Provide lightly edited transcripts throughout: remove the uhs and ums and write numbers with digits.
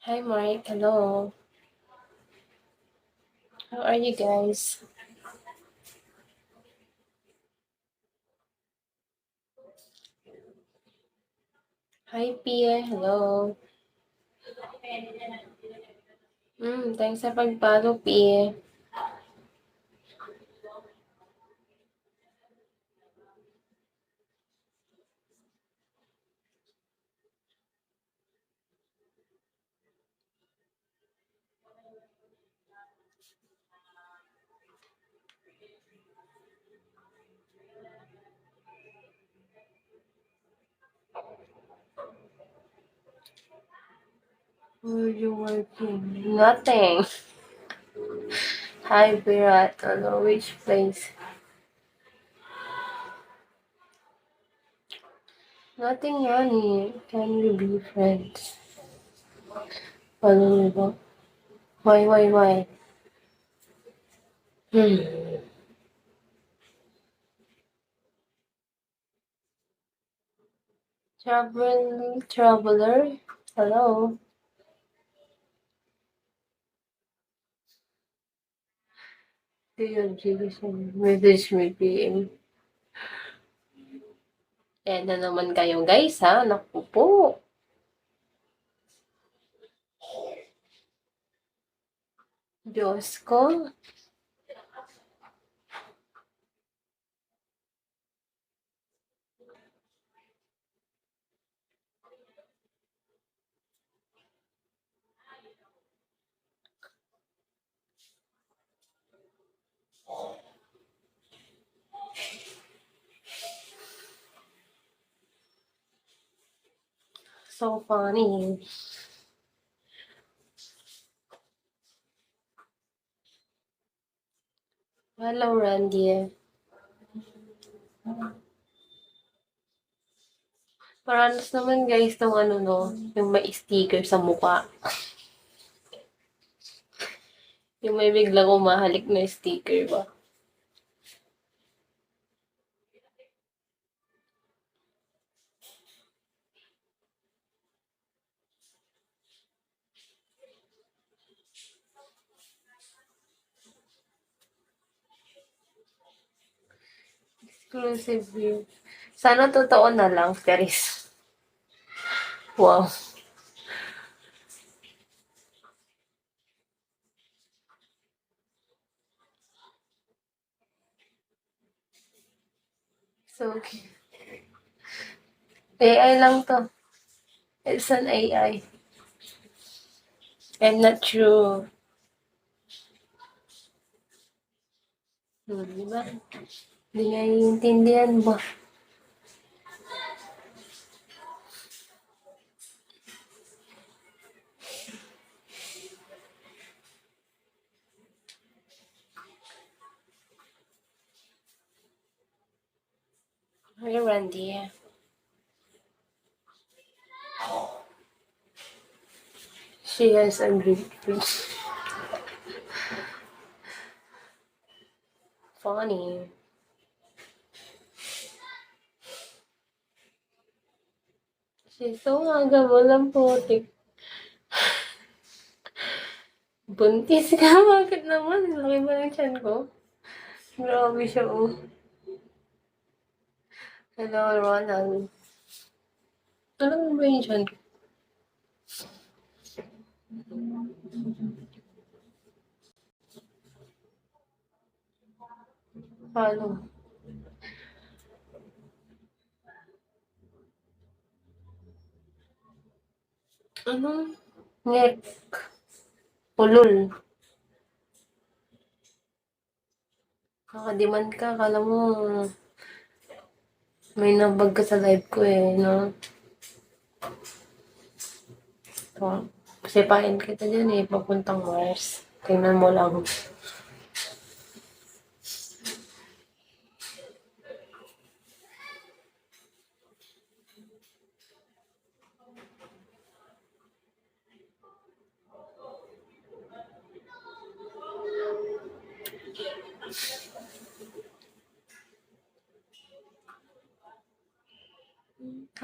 Hi, Mike. Hello. How are you guys? Hi, Pia. Hello. Thanks sa pag-follow, Pia. Where you working? Nothing. Hi, Virat. Hello, which place? Nothing, Yanni. Can we be friends? Follow me ba? Why? Hmm. Traveler? Hello? Do you message me, PM? Yan na naman kayo, guys, ha? Naku po. Diyos ko. So funny. Hello, Randy. Paranas naman, guys, ng ano, no? Yung may sticker sa mukha. Yung may biglang umahalik na sticker ba? Exclusive view. Sana totoo na lang, Charis. Wow. So, AI lang to. It's an AI. I'm not true. Diba? Hindi niya iintindihan ba? Hey, Randy. She has a great face. Funny. She's so aga mo lang putik. Buntis ka? Bakit naman? Laki ba ng tiyan ko? Grabe siya, oh. Hello, Ronald. Alam mo ba yung tiyan ko? Paano? Ano? Ngek. Ulol. Nakadiman ka. Kala mo, May nabag ka sa live ko eh, no? So, sipain kita dyan eh, papuntang Mars. Tingnan mo lang.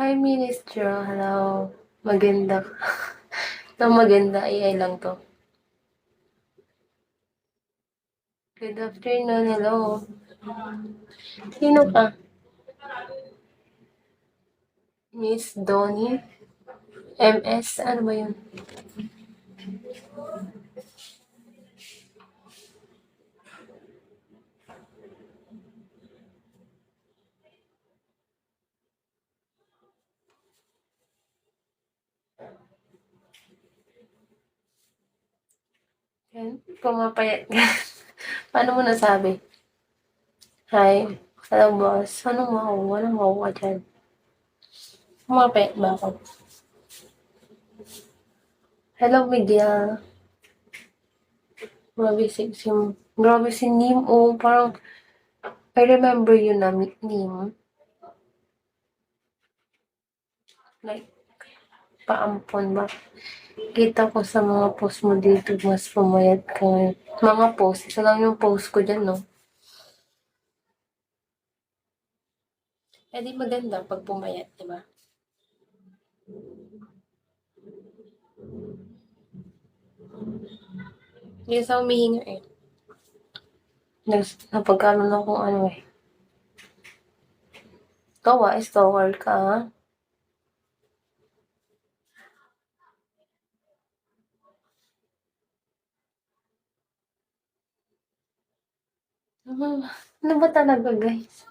Hi, Minister. Hello. Maganda. Ito maganda. AI lang to. Good afternoon. Hello. Sino ka? Miss Donnie? MS? Ano ba yun? Yan. Pumapayat ka. Paano mo nasabi? Hi. Hello, boss. Anong wow? Anong wow ka dyan? Pumapayat ba ako? Hello, Miguel. Grabe si Nim. Oh, parang, I remember you na, Nim. Like, paampon ba? Kita ko sa mga post mo dito, mas pumayat ka ngayon. Mga post, isa lang yung post ko dyan, no? Eh, di maganda pag pumayat, di ba? Hindi sa humihinga eh. Napagkaroon akong ano eh. Ikaw stalker ka, ha? Ano ba talaga, guys?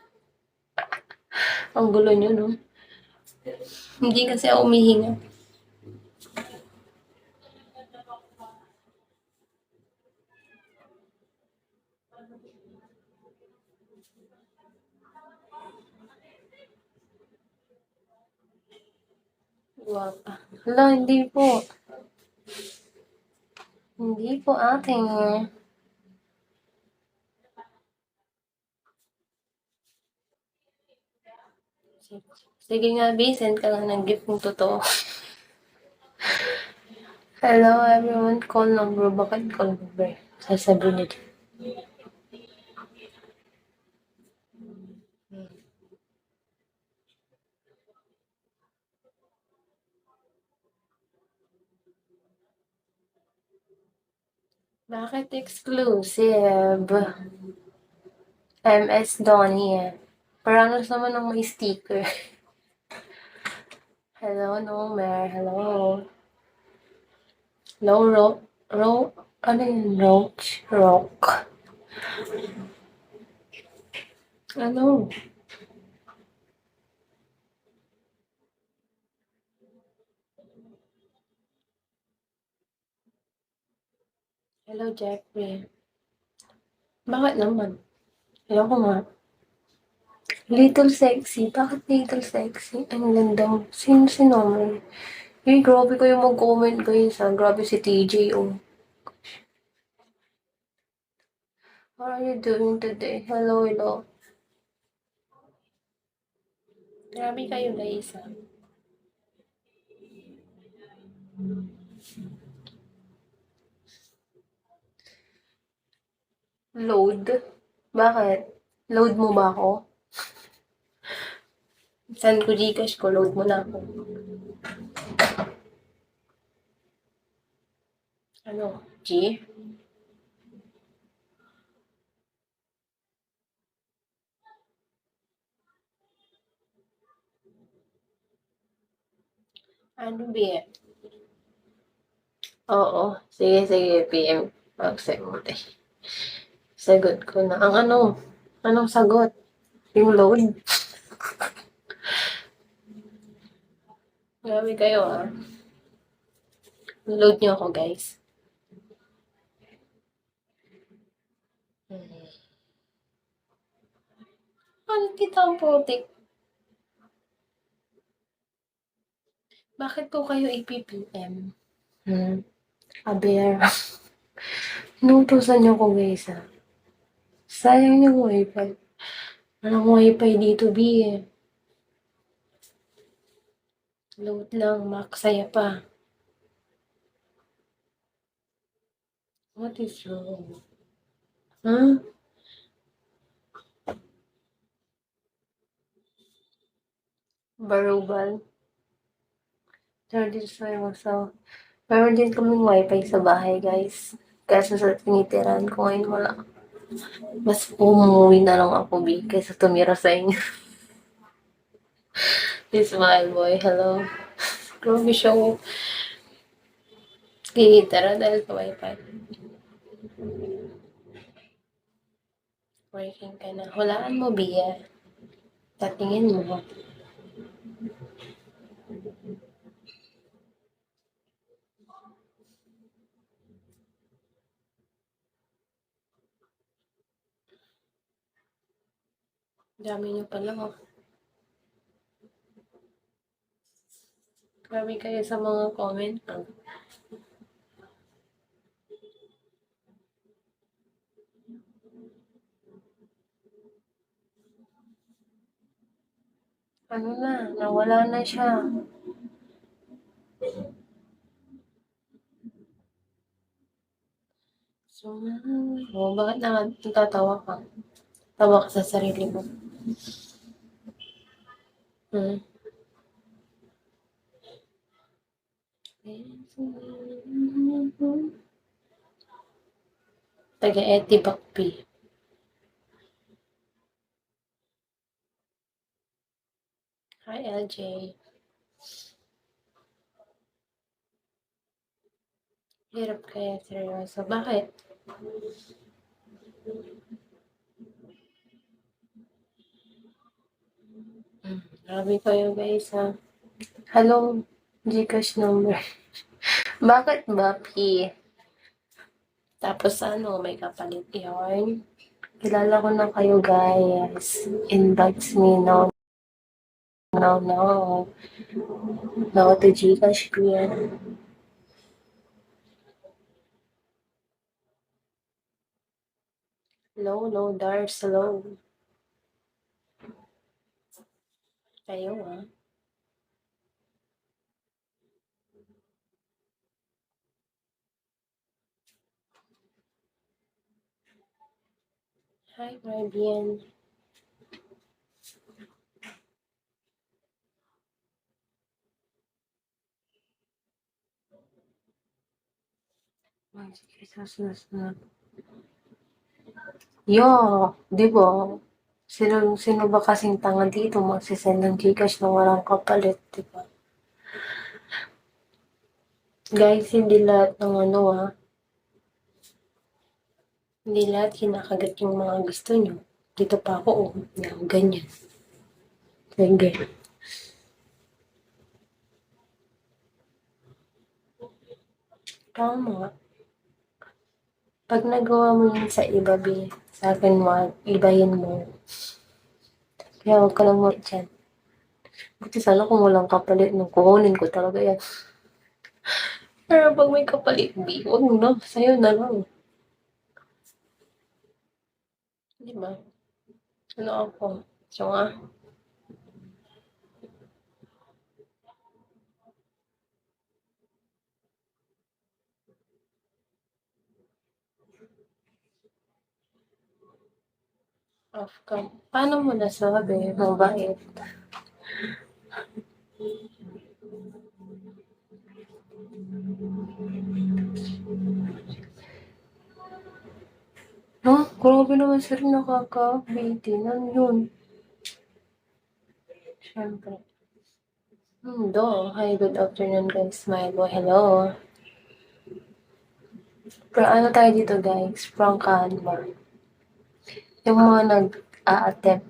Ang gulo nyo, no? Hindi kasi ako humihinga. Guwapa. Hala, hindi po. Hindi po, ate. Sige nga, B, send ka lang ng gift ng totoo. Hello, everyone. Call number. Bakit call number? Sasabihin niyo dyan. Bakit exclusive? MS Donnie eh. Parang naman ng may sticker. Hello, Nomer. Hello. Hello, ano yun? Rock. Ano? Hello, Jeffrey. Bakit naman? Ayoko nga. Little sexy. Bakit little sexy? Ang ganda mo. Sino si Nomer? Eh, grabe kayo mag-comment guys ha. Grabe si TJ oh. How are you doing today? Hello, hello. Grabe kayo guys ha. Load? Bakit? Load mo ba ako? Saan ko Gcash ko? Load mo na ako. Ano? G? Ano ba? Oo. Sige, sige. PM. Mag-send mo tayo. Sagot ko na. Ang ano? Anong sagot? Yung load? Grabe kayo ah. Load niyo ako guys. Ano kita ang putik? Bakit po kayo APPM? Aber. Inutusan niyo ko guys Sayang yung wifi. Walang wifi dito B eh. Load lang, maksaya pa. What is wrong? Huh? Barubal. Charges tayo so. Meron din kaming wifi sa bahay guys. Kaso sa tinitiran ko ngayon wala. Mas umuwi na lang ako B kaysa tumira sa inyo. This smile boy, hello. Grabe siya ko. Tinitira dahil sa wifi. Working ka na. Hulaan mo, Bia. Tatingin mo. Dami nyo pala, oh. Grabe kayo sa mga comment. Ano na, nawala na siya. Oh, bakit natatawa ka? Tawa ka sa sarili mo. Hmm. Taga-eti bakpi. Hi, LJ. Hirap kaya seryoso. Bakit? Grabe kayo guys Hello, Gcash number. Bakit ba, P? Tapos ano, may kapalit yun? Kilala ko na kayo guys. Invites me now. No to Gcash ko yan. Hello, Dars. Hello. Kayo Hi, Marbian. Yo, di ba? Sino ba kasing tanga dito magsisend ng Gcash na walang kapalit, di ba? Guys, hindi lahat ng hindi lahat kinakagat yung mga gusto nyo. Dito pa ako, yan, ganyan. Sige. Tama. Pag nagawa mo yun sa iba, sa akin ibahin mo. Kaya huwag ka lang dyan. Buti sana kung walang kapalit nung kukunin ko talaga yan. Pero pag may kapalit, huwag mo na. Sa'yo na lang. Di ba? Ano ako? So off ka. Paano mo nasabi? Mabait. Grabe naman sir, nakaka-bitin. Ano yun? Siyempre. Hi, good afternoon guys. Smile boy, hello. Pero ano tayo dito guys? Prangkahan ba? Yung mga nag-a-attempt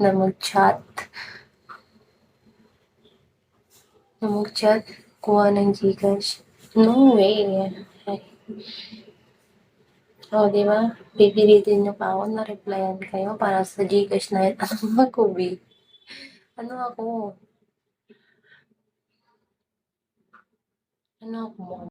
na mag-chat. Kuha ng Gcash. No way. Ay. Di ba? Pipilitin niyo pa ako na replyan kayo para sa Gcash na ito. Ano ako? Anak mo.